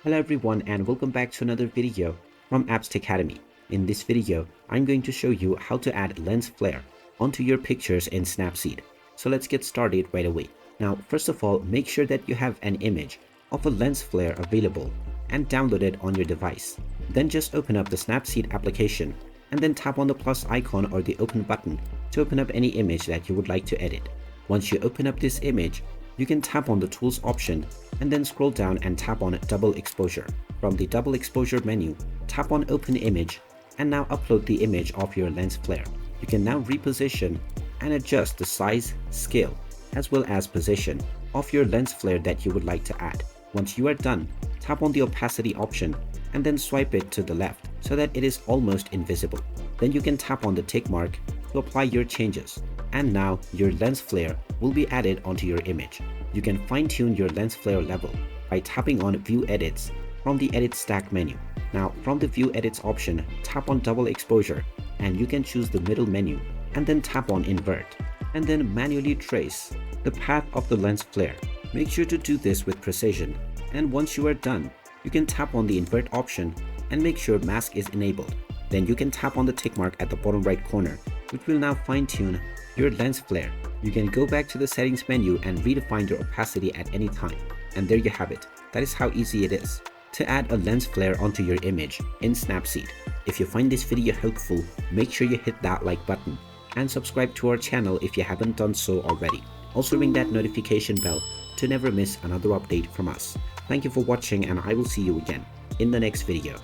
Hello everyone and welcome back to another video from Apps Academy. In this video, I'm going to show you how to add lens flare onto your pictures in Snapseed. So let's get started right away. Now, first of all, make sure that you have an image of a lens flare available and download it on your device. Then just open up the Snapseed application and then tap on the plus icon or the open button to open up any image that you would like to edit. Once you open up this image, you can tap on the tools option and then scroll down and tap on double exposure. From the double exposure menu, tap on open image and now upload the image of your lens flare. You can now reposition and adjust the size, scale, as well as position of your lens flare that you would like to add. Once you are done, tap on the opacity option and then swipe it to the left so that it is almost invisible. Then you can tap on the tick mark to apply your changes. And now your lens flare will be added onto your image. You can fine-tune your lens flare level by tapping on View Edits from the Edit Stack menu. Now from the View Edits option, tap on double exposure and you can choose the middle menu and then tap on Invert and then manually trace the path of the lens flare. Make sure to do this with precision, and once you are done, you can tap on the Invert option and make sure Mask is enabled. Then you can tap on the tick mark at the bottom right corner, which will now fine-tune your lens flare. You can go back to the settings menu and redefine your opacity at any time. And there you have it. That is how easy it is to add a lens flare onto your image in Snapseed. If you find this video helpful, make sure you hit that like button and subscribe to our channel if you haven't done so already. Also ring that notification bell to never miss another update from us. Thank you for watching and I will see you again in the next video.